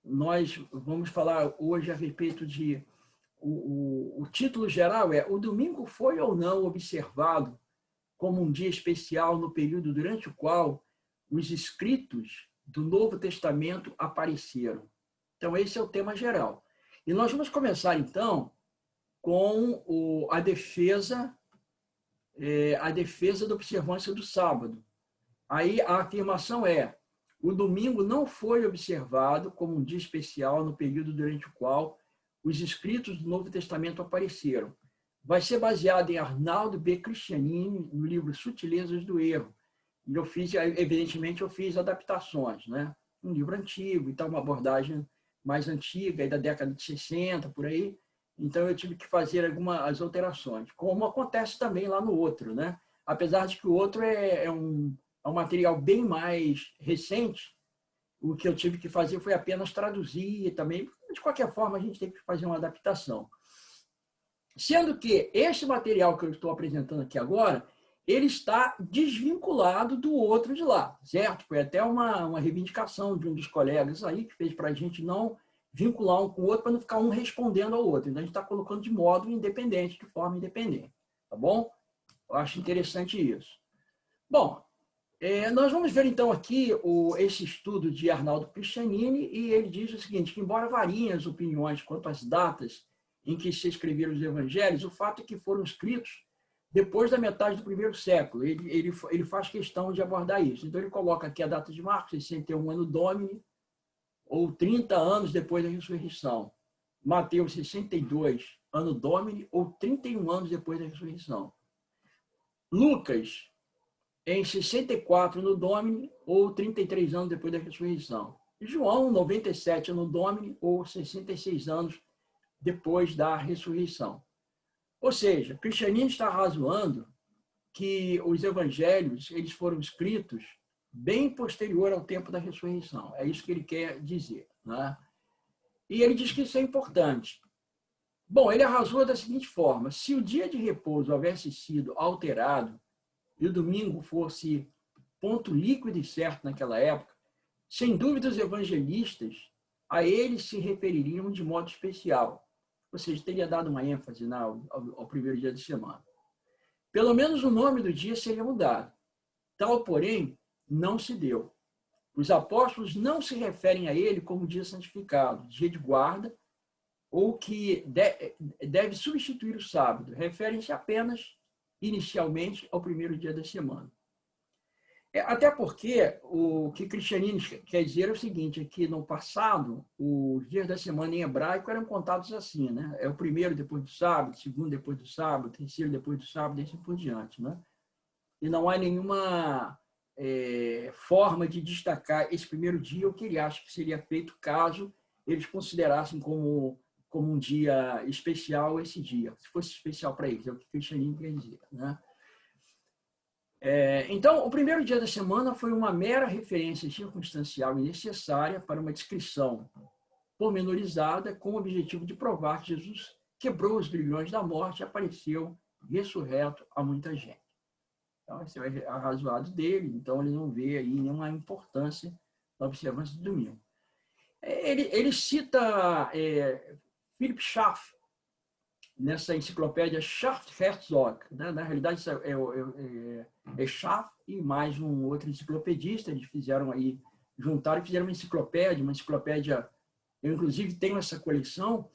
nós vamos falar hoje a respeito de... O título geral é: o domingo foi ou não observado como um dia especial no período durante o qual os escritos do Novo Testamento apareceram. Então, esse é o tema geral. E nós vamos começar, então, com a defesa da observância do sábado. Aí a afirmação é: o domingo não foi observado como um dia especial no período durante o qual os escritos do Novo Testamento apareceram. Vai ser baseado em Arnaldo B. Cristianini, no livro Sutilezas do Erro. E evidentemente, eu fiz adaptações, né? Um livro antigo, então uma abordagem mais antiga, aí da década de 60, por aí. Então, eu tive que fazer algumas alterações, como acontece também lá no outro, né? Apesar de que o outro é um material bem mais recente, o que eu tive que fazer foi apenas traduzir e também, de qualquer forma, a gente tem que fazer uma adaptação. Sendo que esse material que eu estou apresentando aqui agora, ele está desvinculado do outro de lá, certo? Foi até uma reivindicação de um dos colegas aí que fez para a gente não vincular um com o outro para não ficar um respondendo ao outro. Então, a gente está colocando de modo independente, de forma independente, tá bom? Eu acho interessante isso. Bom, nós vamos ver então aqui esse estudo de Arnaldo Cristianini, e ele diz o seguinte: que embora variem as opiniões quanto às datas em que se escreveram os evangelhos, o fato é que foram escritos depois da metade do primeiro século. Ele faz questão de abordar isso. Então, ele coloca aqui a data de Marcos, 61 ano Domini, ou 30 anos depois da ressurreição. Mateus, 62 ano Domini, ou 31 anos depois da ressurreição. Lucas, em 64 no Domini, ou 33 anos depois da ressurreição. João, 97 no Domini, ou 66 anos depois da ressurreição. Ou seja, o cristianismo está razoando que os evangelhos eles foram escritos bem posterior ao tempo da ressurreição. É isso que ele quer dizer, né? E ele diz que isso é importante. Bom, ele arrazoa da seguinte forma: se o dia de repouso houvesse sido alterado e o domingo fosse ponto líquido e certo naquela época, sem dúvida os evangelistas a eles se refeririam de modo especial. Ou seja, teria dado uma ênfase ao primeiro dia de semana. Pelo menos o nome do dia seria mudado. Tal, porém, não se deu. Os apóstolos não se referem a ele como dia santificado, dia de guarda, ou que deve substituir o sábado. Referem-se apenas, inicialmente, ao primeiro dia da semana. Até porque o que Cristianini quer dizer é o seguinte: é que no passado, os dias da semana em hebraico eram contados assim, né? É o primeiro depois do sábado, segundo depois do sábado, terceiro depois do sábado, e assim por diante, né? E não há nenhuma forma de destacar esse primeiro dia, o que ele acha que seria feito caso eles considerassem como um dia especial esse dia, se fosse especial para eles, é o que Cristianini quer dizer, né? Então, o primeiro dia da semana foi uma mera referência circunstancial e necessária para uma descrição pormenorizada com o objetivo de provar que Jesus quebrou os grilhões da morte e apareceu ressurreto a muita gente. Então, esse é o arrazoado dele, então ele não vê aí nenhuma importância na observância do domingo. Ele cita Philip Schaff, nessa enciclopédia Schaff-Herzog, né? Na realidade, é Schaff e mais um outro enciclopedista. Eles fizeram aí, juntaram e fizeram uma enciclopédia. Eu, inclusive, tenho essa coleção.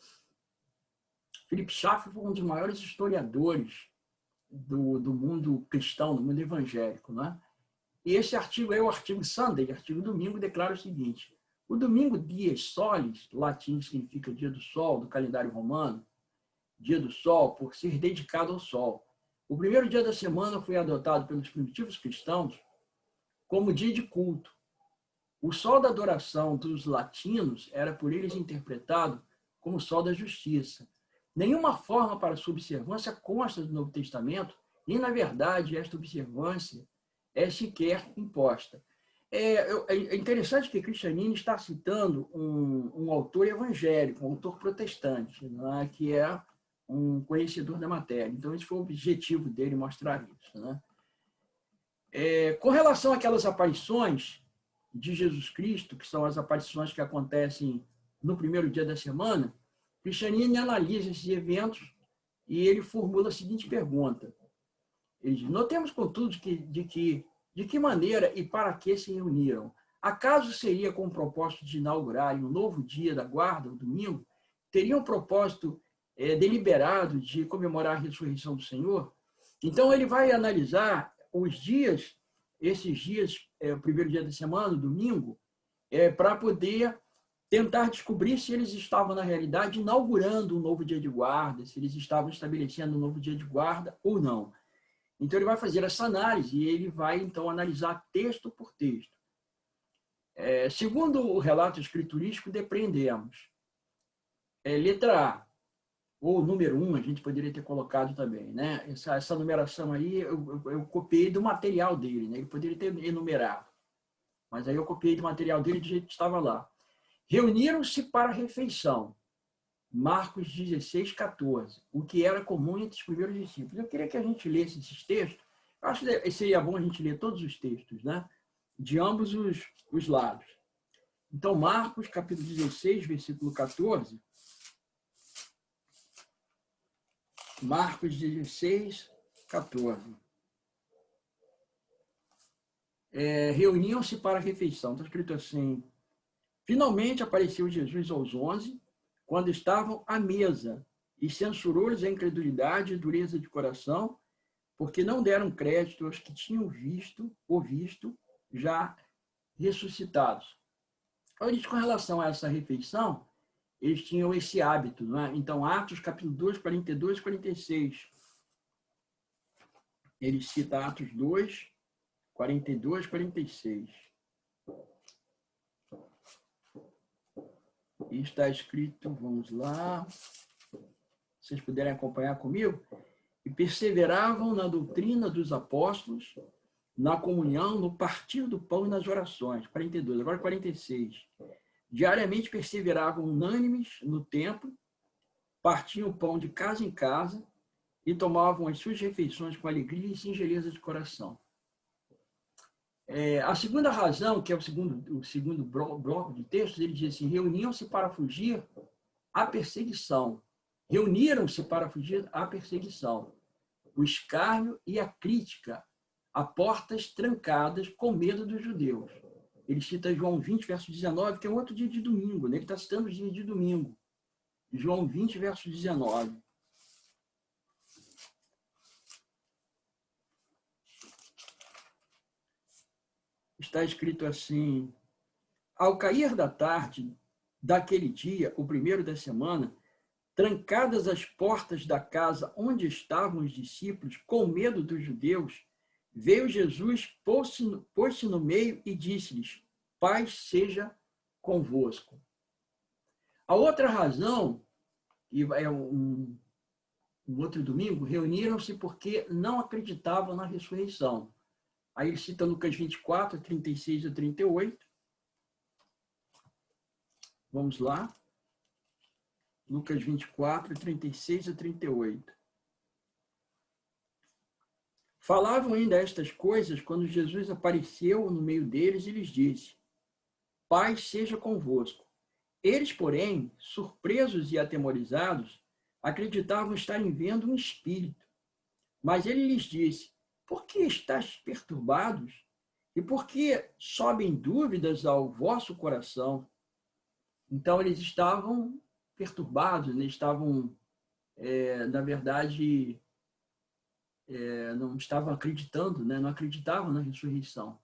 Philip Schaff foi um dos maiores historiadores do mundo cristão, do mundo evangélico, né? E esse artigo é o artigo Sunday, artigo domingo, declara o seguinte: o domingo, dies solis, latim significa dia do sol, do calendário romano, dia do sol, por ser dedicado ao sol. O primeiro dia da semana foi adotado pelos primitivos cristãos como dia de culto. O sol da adoração dos latinos era por eles interpretado como o sol da justiça. Nenhuma forma para sua observância consta do Novo Testamento e, na verdade, esta observância é sequer imposta. É interessante que Cristianini está citando um autor evangélico, um autor protestante, né, que é um conhecedor da matéria. Então, esse foi o objetivo dele, mostrar isso, né? Com relação àquelas aparições de Jesus Cristo, que são as aparições que acontecem no primeiro dia da semana, Cristianini analisa esses eventos e ele formula a seguinte pergunta. Ele diz, notemos, contudo, de que maneira e para que se reuniram. Acaso seria com o propósito de inaugurarem um novo dia da guarda, o domingo? Teria um propósito deliberado de comemorar a ressurreição do Senhor? Então, ele vai analisar os dias, esses dias, o primeiro dia da semana, o domingo, para poder tentar descobrir se eles estavam, na realidade, inaugurando um novo dia de guarda, se eles estavam estabelecendo um novo dia de guarda ou não. Então, ele vai fazer essa análise e ele vai, então, analisar texto por texto. Segundo o relato escriturístico, depreendemos. Letra A, ou número 1, a gente poderia ter colocado também, né? Essa numeração aí, eu copiei do material dele, né? Ele poderia ter enumerado. Mas aí eu copiei do material dele do jeito que estava lá. Reuniram-se para a refeição. Marcos 16, 14. O que era comum entre os primeiros discípulos. Eu queria que a gente lesse esses textos. Eu acho que seria bom a gente ler todos os textos, né? De ambos os lados. Então, Marcos, capítulo 16, versículo 14. Marcos 16, 14. Reuniam-se para a refeição. Está escrito assim. Finalmente apareceu Jesus aos 11, quando estavam à mesa, e censurou-lhes a incredulidade e dureza de coração, porque não deram crédito aos que tinham visto já ressuscitados. Eles, com relação a essa refeição, eles tinham esse hábito, não é? Então, Atos, capítulo 2, 42 e 46. Ele cita Atos 2, 42 e 46. E está escrito, vamos lá, vocês puderem acompanhar comigo, e perseveravam na doutrina dos apóstolos, na comunhão, no partir do pão e nas orações. 42, agora 46. Diariamente perseveravam unânimes no templo, partiam o pão de casa em casa e tomavam as suas refeições com alegria e singeleza de coração. A segunda razão, que é o segundo bloco de textos, ele diz assim, reuniam-se para fugir à perseguição. Reuniram-se para fugir à perseguição, o escárnio e a crítica a portas trancadas com medo dos judeus. Ele cita João 20, verso 19, que é outro dia de domingo, né? Ele está citando o dia de domingo. João 20, verso 19. Está escrito assim, ao cair da tarde daquele dia, o primeiro da semana, trancadas as portas da casa onde estavam os discípulos, com medo dos judeus, veio Jesus, pôs-se no meio e disse-lhes, paz seja convosco. A outra razão, e é um outro domingo, reuniram-se porque não acreditavam na ressurreição. Aí ele cita Lucas 24, 36 a 38. Vamos lá. Lucas 24, 36 a 38. Falavam ainda estas coisas quando Jesus apareceu no meio deles e lhes disse, paz seja convosco. Eles, porém, surpresos e atemorizados, acreditavam estarem vendo um espírito. Mas ele lhes disse, por que estáis perturbados? E por que sobem dúvidas ao vosso coração? Então, eles estavam perturbados, eles estavam, na verdade, não estavam acreditando, né? Não acreditavam na ressurreição.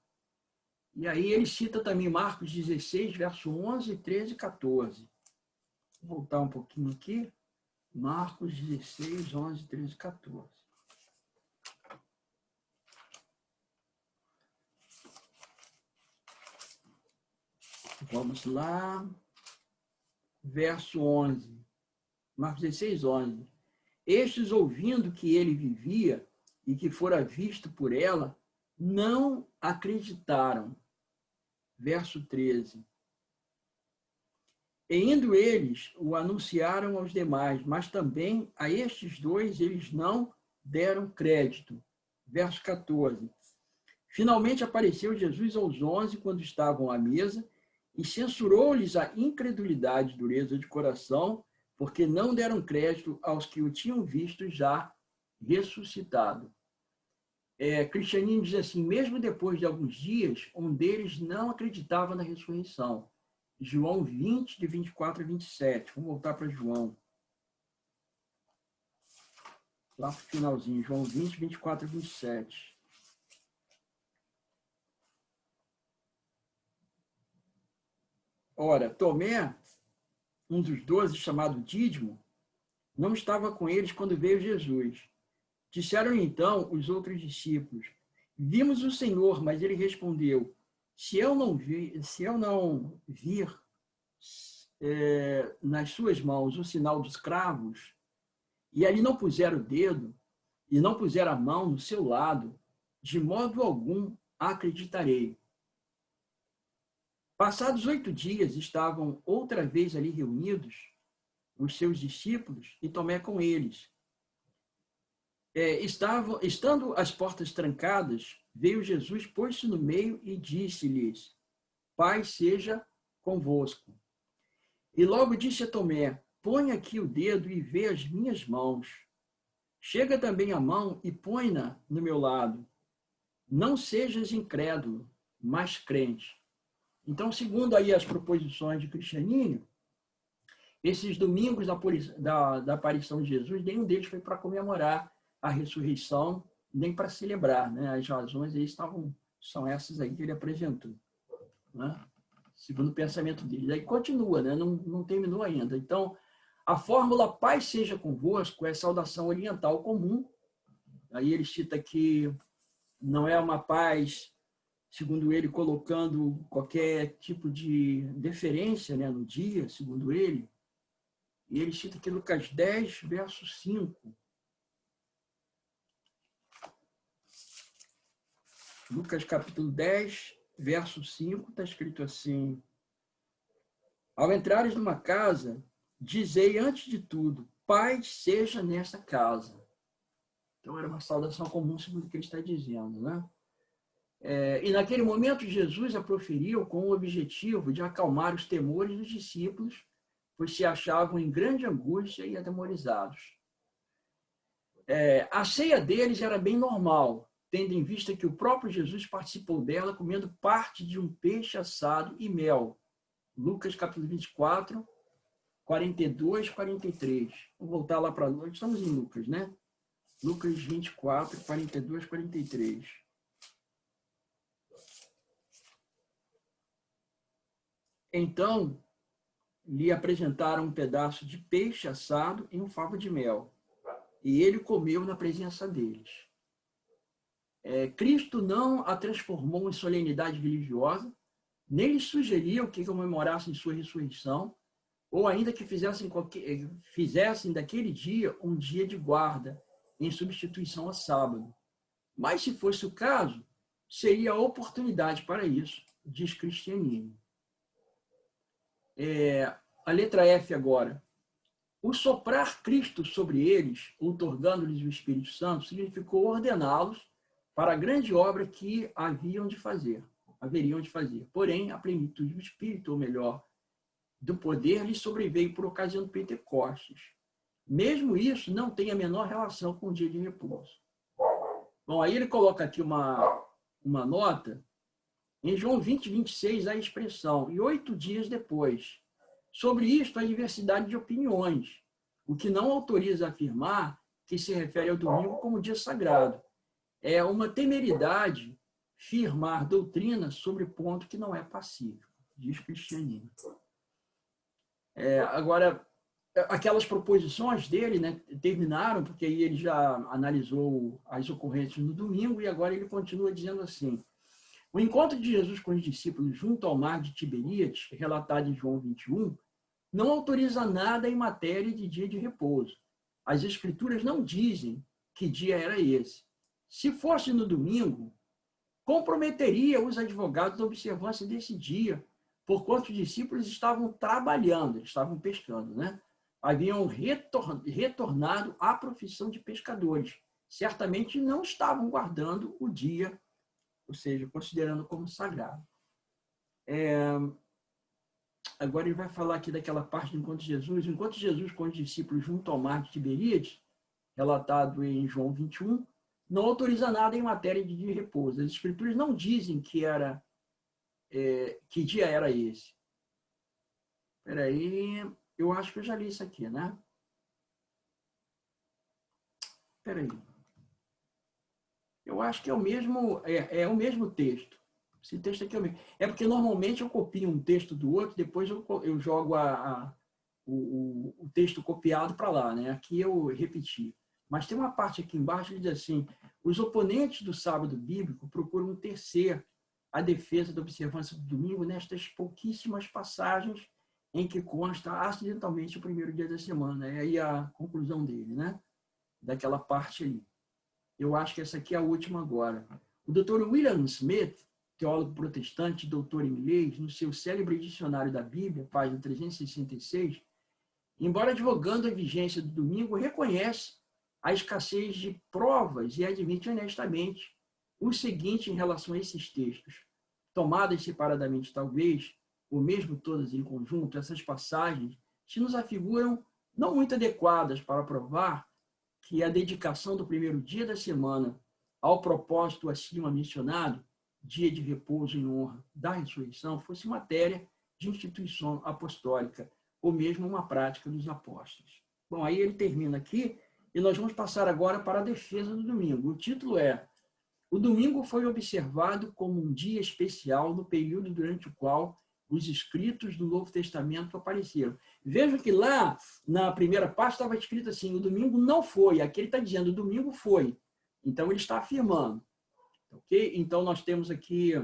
E aí ele cita também Marcos 16, verso 11, 13 e 14. Vou voltar um pouquinho aqui. Marcos 16, 11, 13 e 14. Vamos lá. Verso 11. Marcos 16, 11. Estes, ouvindo que ele vivia e que fora visto por ela, não acreditaram. Verso 13. E indo eles, o anunciaram aos demais, mas também a estes dois eles não deram crédito. Verso 14. Finalmente apareceu Jesus aos 11, quando estavam à mesa, e censurou-lhes a incredulidade e dureza de coração, porque não deram crédito aos que o tinham visto já ressuscitado. Cristianismo diz assim, mesmo depois de alguns dias, um deles não acreditava na ressurreição. João 20, de 24 a 27. Vamos voltar para João. Lá para o finalzinho, João 20, 24 a 27. Ora, Tomé, um dos 12, chamado Dídimo, não estava com eles quando veio Jesus. Disseram então os outros discípulos, vimos o Senhor, mas ele respondeu, se eu não vir nas suas mãos o sinal dos cravos, e ali não puser o dedo, e não puser a mão no seu lado, de modo algum acreditarei. Passados 8 dias, estavam outra vez ali reunidos os seus discípulos e Tomé com eles. Estando as portas trancadas, veio Jesus, pôs-se no meio e disse-lhes, Pai seja convosco. E logo disse a Tomé, põe aqui o dedo e vê as minhas mãos. Chega também a mão e põe-na no meu lado. Não sejas incrédulo, mas crente. Então, segundo aí as proposições de cristianismo, esses domingos da aparição de Jesus, nenhum deles foi para comemorar a ressurreição, nem para celebrar, né? As razões aí são essas aí que ele apresentou, né? Segundo o pensamento dele. Aí continua, né? Não terminou ainda. Então, a fórmula paz seja convosco é saudação oriental comum. Aí ele cita que não é uma paz, segundo ele, colocando qualquer tipo de deferência, né, no dia, segundo ele. E ele cita aqui Lucas 10, verso 5. Lucas capítulo 10, verso 5, está escrito assim, ao entrares numa casa, dizei antes de tudo, paz seja nessa casa. Então era uma saudação comum, segundo o que ele está dizendo, né? E naquele momento Jesus a proferiu com o objetivo de acalmar os temores dos discípulos, pois se achavam em grande angústia e atemorizados. A ceia deles era bem normal, tendo em vista que o próprio Jesus participou dela comendo parte de um peixe assado e mel. Lucas capítulo 24, 42, 43. Vamos voltar lá para Lucas. Estamos em Lucas, né? Lucas 24, 42, 43. Então, lhe apresentaram um pedaço de peixe assado e um favo de mel. E ele comeu na presença deles. Cristo não a transformou em solenidade religiosa, nem lhes sugeriu que comemorassem sua ressurreição, ou ainda que fizessem daquele dia um dia de guarda, em substituição a sábado. Mas, se fosse o caso, seria a oportunidade para isso, diz Cristianismo. A letra F agora. O soprar Cristo sobre eles, outorgando-lhes o Espírito Santo, significou ordená-los para a grande obra que haveriam de fazer. Porém, a plenitude do Espírito, ou melhor, do poder, lhes sobreveio por ocasião do Pentecostes. Mesmo isso não tem a menor relação com o dia de repouso. Bom, aí ele coloca aqui uma nota. Em João 20, 26, a expressão, e 8 dias depois. Sobre isto, há diversidade de opiniões, o que não autoriza a afirmar que se refere ao domingo como dia sagrado. É uma temeridade firmar doutrina sobre ponto que não é pacífico, diz Cristianismo. Agora, aquelas proposições dele, né, terminaram, porque aí ele já analisou as ocorrências no domingo, e agora ele continua dizendo assim, o encontro de Jesus com os discípulos junto ao mar de Tiberíades, relatado em João 21, não autoriza nada em matéria de dia de repouso. As Escrituras não dizem que dia era esse. Se fosse no domingo, comprometeria os advogados da observância desse dia, porquanto os discípulos estavam trabalhando, estavam pescando, né? Haviam retornado à profissão de pescadores. Certamente não estavam guardando o dia, ou seja, considerando como sagrado. agora ele vai falar aqui daquela parte de enquanto Jesus com os discípulos junto ao mar de Tiberíades, relatado em João 21, não autoriza nada em matéria de dia de repouso. As escrituras não dizem que dia era esse. Espera aí, eu acho que eu já li isso aqui, né? Espera aí. Eu acho que é o mesmo texto. Esse texto aqui é o mesmo. É porque normalmente eu copio um texto do outro, depois eu jogo o texto copiado para lá, né? Aqui eu repeti. Mas tem uma parte aqui embaixo que diz assim: os oponentes do sábado bíblico procuram tecer a defesa da observância do domingo nestas pouquíssimas passagens em que consta acidentalmente o primeiro dia da semana. É aí a conclusão dele, né? Daquela parte ali. Eu acho que essa aqui é a última agora. O Dr. William Smith, teólogo protestante, doutor em leis, no seu célebre dicionário da Bíblia, página 366, embora advogando a vigência do domingo, reconhece a escassez de provas e admite honestamente o seguinte em relação a esses textos. Tomadas separadamente, talvez, ou mesmo todas em conjunto, essas passagens se nos afiguram não muito adequadas para provar que a dedicação do primeiro dia da semana ao propósito acima mencionado, dia de repouso em honra da ressurreição, fosse matéria de instituição apostólica, ou mesmo uma prática dos apóstolos. Bom, aí ele termina aqui, e nós vamos passar agora para a defesa do domingo. O título é: o domingo foi observado como um dia especial no período durante o qual os escritos do Novo Testamento apareceram. Vejam que lá, na primeira parte, estava escrito assim: o domingo não foi. Aqui ele está dizendo: o domingo foi. Então, ele está afirmando. Ok? Então, nós temos aqui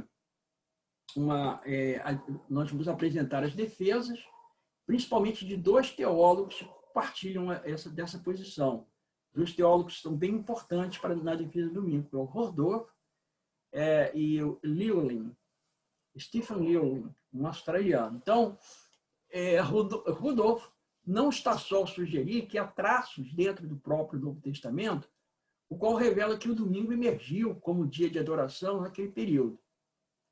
nós vamos apresentar as defesas, principalmente de dois teólogos que partilham dessa posição. Dois teólogos são bem importantes na defesa do domingo, é o Rordorf e o Llewellyn, Stephen Llewellyn, um australiano. Então, Rudolf não está só a sugerir que há traços dentro do próprio Novo Testamento, o qual revela que o domingo emergiu como dia de adoração naquele período.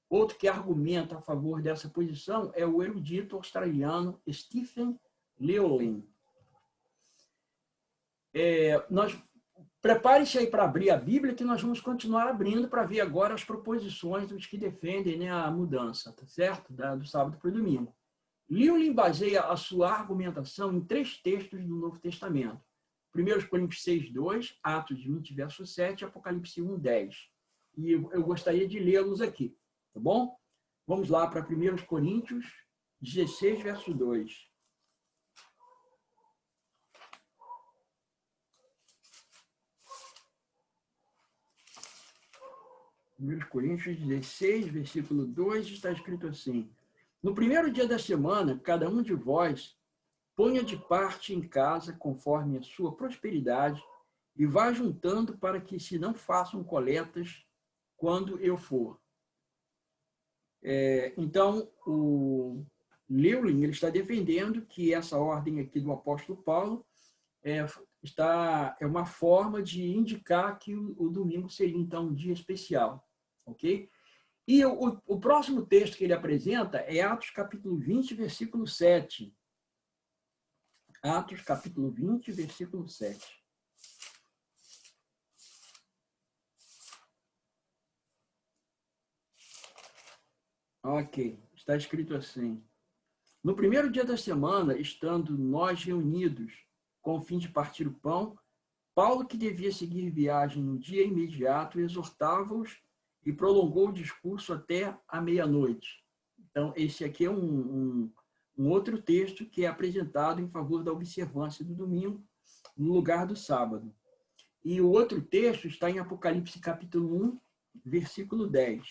Outro que argumenta a favor dessa posição é o erudito australiano Stephen Llewellyn. Prepare-se aí para abrir a Bíblia, que nós vamos continuar abrindo para ver agora as proposições dos que defendem, né, a mudança, tá certo? Do sábado para o domingo. Llewellyn baseia a sua argumentação em 3 textos do Novo Testamento. 1 Coríntios 6:2, Atos 20, verso 7, Apocalipse 1:10. E eu gostaria de lê-los aqui, tá bom? Vamos lá para 1 Coríntios 16, verso 2. 1 Coríntios 16, versículo 2, está escrito assim: no primeiro dia da semana, cada um de vós ponha de parte em casa, conforme a sua prosperidade, e vá juntando para que se não façam coletas quando eu for. Então, o Llewellyn ele está defendendo que essa ordem aqui do apóstolo Paulo é uma forma de indicar que o domingo seria, então, um dia especial. Ok? E o próximo texto que ele apresenta é Atos capítulo 20, versículo 7. Atos capítulo 20, versículo 7. Ok, está escrito assim: no primeiro dia da semana, estando nós reunidos com o fim de partir o pão, Paulo, que devia seguir viagem no dia imediato, exortava-os e prolongou o discurso até a meia-noite. Então, esse aqui é um outro texto que é apresentado em favor da observância do domingo no lugar do sábado. E o outro texto está em Apocalipse capítulo 1, versículo 10.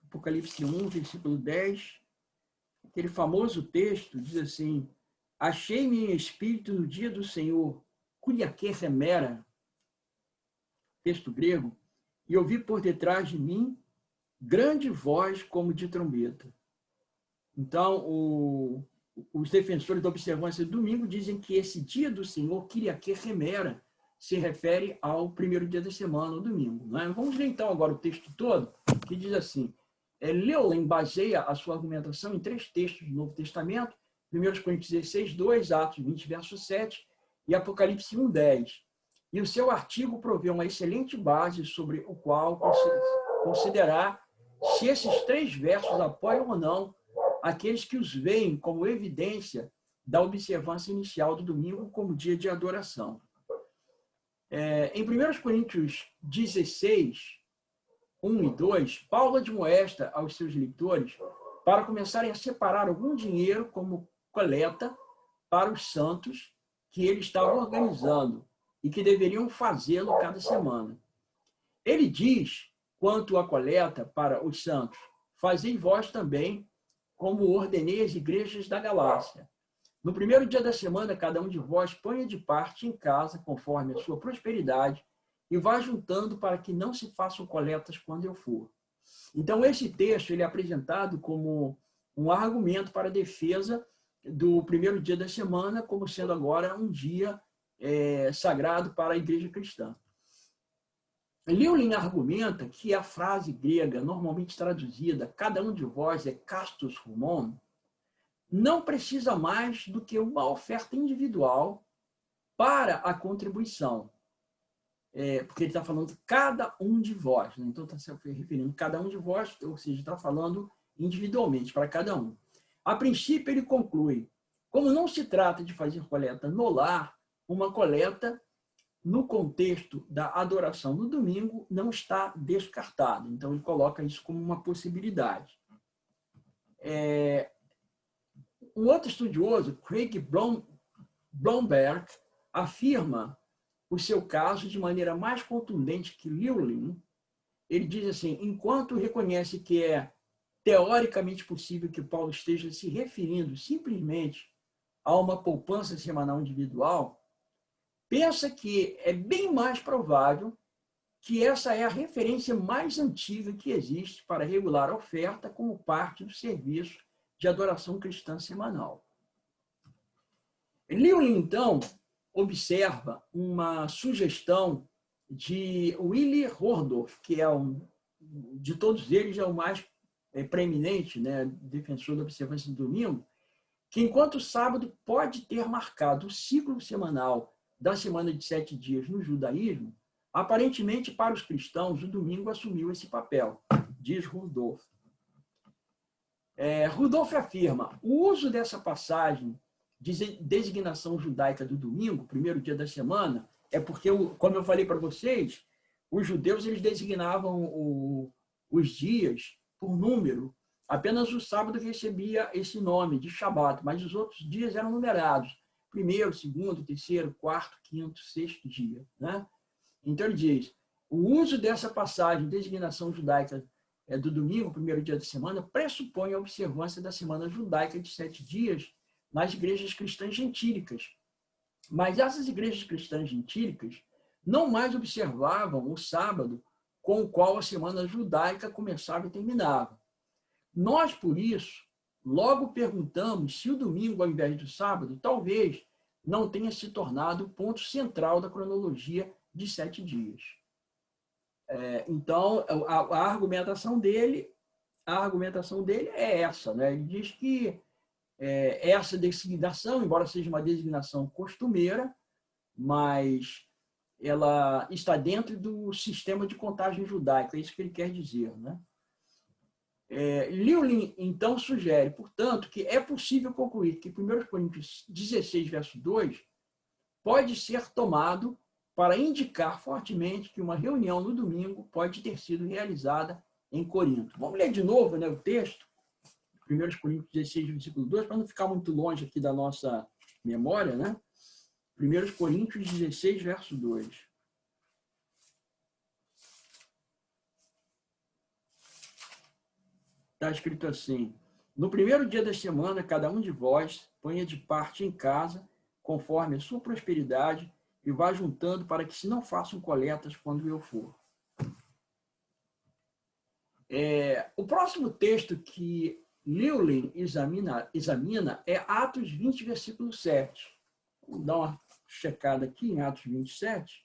Apocalipse 1, versículo 10. Aquele famoso texto diz assim: achei-me em espírito no dia do Senhor, kuriake remera, texto grego, e ouvi por detrás de mim grande voz como de trombeta. Então, os defensores da observância do domingo dizem que esse dia do Senhor, kuriake remera, se refere ao primeiro dia da semana, o domingo. Né? Vamos ler então agora o texto todo, que diz assim: Leulen baseia a sua argumentação em 3 textos do Novo Testamento: 1 Coríntios 16, 2, Atos 20, verso 7 e Apocalipse 1, 10. E o seu artigo provê uma excelente base sobre o qual considerar se esses 3 versos apoiam ou não aqueles que os veem como evidência da observância inicial do domingo como dia de adoração. Em 1 Coríntios 16, 1 e 2, Paulo admoesta aos seus leitores para começarem a separar algum dinheiro como coleta para os santos que ele estava organizando e que deveriam fazê-lo cada semana. Ele diz, quanto à coleta para os santos: fazei vós também, como ordenei às igrejas da Galácia. No primeiro dia da semana, cada um de vós ponha de parte em casa, conforme a sua prosperidade, e vá juntando para que não se façam coletas quando eu for. Então, esse texto ele é apresentado como um argumento para a defesa do primeiro dia da semana, como sendo agora um dia sagrado para a igreja cristã. Leulen argumenta que a frase grega, normalmente traduzida, cada um de vós é castos humon, não precisa mais do que uma oferta individual para a contribuição. Porque ele está falando cada um de vós, né? Então está se referindo a cada um de vós, ou seja, está falando individualmente para cada um. A princípio, ele conclui: como não se trata de fazer coleta no lar, uma coleta no contexto da adoração no domingo não está descartada. Então, ele coloca isso como uma possibilidade. Um outro estudioso, Craig Blomberg, afirma o seu caso de maneira mais contundente que Leulen. Ele diz assim: enquanto reconhece que é teoricamente possível que Paulo esteja se referindo simplesmente a uma poupança semanal individual, pensa que é bem mais provável que essa é a referência mais antiga que existe para regular a oferta como parte do serviço de adoração cristã semanal. Leulen, então, observa uma sugestão de Willi Hordorf, que é de todos eles é o mais preeminente, né, defensor da observância do domingo, que enquanto o sábado pode ter marcado o ciclo semanal da semana de 7 dias no judaísmo, aparentemente para os cristãos o domingo assumiu esse papel, diz Hordorf. Hordorf afirma: o uso dessa passagem de designação judaica do domingo, primeiro dia da semana, é porque, como eu falei para vocês, os judeus eles designavam os dias por número. Apenas o sábado recebia esse nome de Shabat, mas os outros dias eram numerados: primeiro, segundo, terceiro, quarto, quinto, sexto dia, né? Então ele diz: o uso dessa passagem, designação judaica do domingo, primeiro dia da semana, pressupõe a observância da semana judaica de 7 dias nas igrejas cristãs gentílicas. Mas essas igrejas cristãs gentílicas não mais observavam o sábado com o qual a semana judaica começava e terminava. Nós, por isso, logo perguntamos se o domingo, ao invés do sábado, talvez não tenha se tornado o ponto central da cronologia de 7 dias. Então, a argumentação dele é essa, né? Ele diz que essa designação, embora seja uma designação costumeira, mas ela está dentro do sistema de contagem judaica, é isso que ele quer dizer, né? Leulen, então, sugere, portanto, que é possível concluir que 1 Coríntios 16, verso 2, pode ser tomado para indicar fortemente que uma reunião no domingo pode ter sido realizada em Corinto. Vamos ler de novo, né, o texto, 1 Coríntios 16, versículo 2, para não ficar muito longe aqui da nossa memória, né? 1 Coríntios 16, verso 2. Está escrito assim: no primeiro dia da semana, cada um de vós ponha de parte em casa, conforme a sua prosperidade, e vá juntando para que se não façam coletas quando eu for. O próximo texto que Leulen examina é Atos 20, versículo 7. Vamos dar uma checada aqui em Atos 27.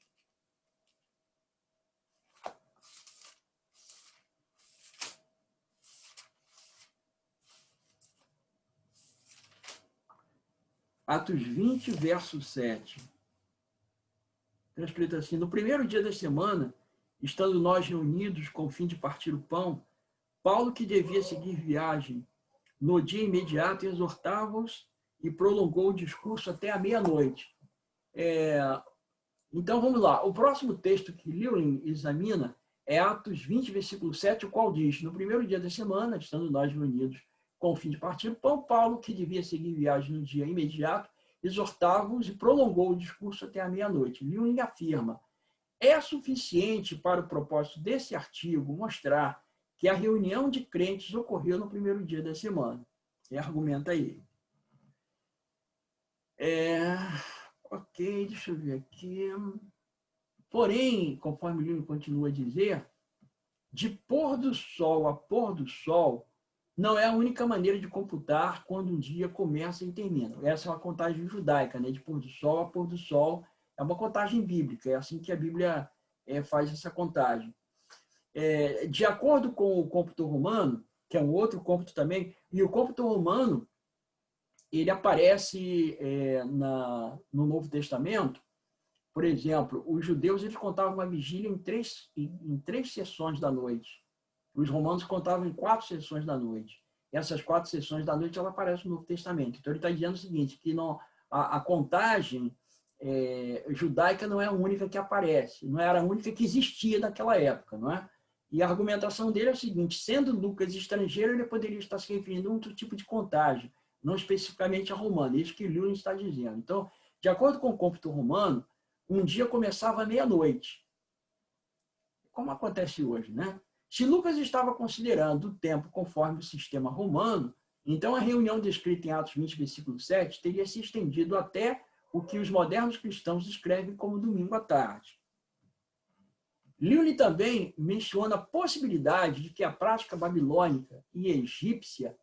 Atos 20, verso 7. Está escrito assim: no primeiro dia da semana, estando nós reunidos com o fim de partir o pão, Paulo, que devia seguir viagem, no dia imediato exortava-os e prolongou o discurso até a meia-noite. Então, vamos lá. O próximo texto que Lewin examina é Atos 20, versículo 7, o qual diz: no primeiro dia da semana, estando nós reunidos com o fim de partir o pão, Paulo, que devia seguir viagem no dia imediato, exortava-os e prolongou o discurso até a meia-noite. Lewin afirma: é suficiente para o propósito desse artigo mostrar que a reunião de crentes ocorreu no primeiro dia da semana. Argumenta ele. Ok, deixa eu ver aqui. Porém, conforme Lewin continua a dizer, de pôr do sol a pôr do sol não é a única maneira de computar quando um dia começa e termina. Essa é uma contagem judaica, né? De pôr do sol a pôr do sol. É uma contagem bíblica, é assim que a Bíblia faz essa contagem. De acordo com o cômputo romano, que é um outro cômputo também, e o cômputo romano, ele aparece no Novo Testamento. Por exemplo, os judeus eles contavam uma vigília em três sessões da noite. Os romanos contavam em 4 sessões da noite. Essas 4 sessões da noite ela aparecem no Novo Testamento. Então ele está dizendo o seguinte, que a contagem judaica não é a única que aparece, não era a única que existia naquela época, não é? E a argumentação dele é o seguinte: sendo Lucas estrangeiro, ele poderia estar se referindo a outro tipo de contagem, não especificamente a romana. Isso que Lewin está dizendo. Então, de acordo com o cômputo romano, um dia começava à meia-noite, como acontece hoje, né? Se Lucas estava considerando o tempo conforme o sistema romano, então a reunião descrita em Atos 20, versículo 7, teria se estendido até o que os modernos cristãos escrevem como domingo à tarde. Lewin também menciona a possibilidade de que a prática babilônica e egípcia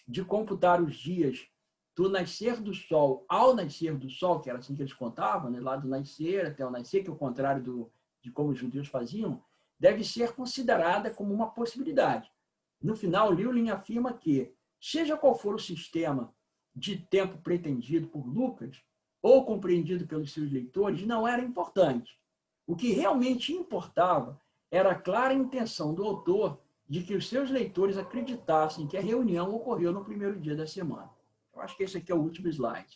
de computar os dias do nascer do sol ao nascer do sol, que era assim que eles contavam, né? Lá do nascer até o nascer, que é o contrário de como os judeus faziam, deve ser considerada como uma possibilidade. No final, Lewin afirma que, seja qual for o sistema de tempo pretendido por Lucas, ou compreendido pelos seus leitores, não era importante. O que realmente importava era a clara intenção do autor de que os seus leitores acreditassem que a reunião ocorreu no primeiro dia da semana. Eu acho que esse aqui é o último slide.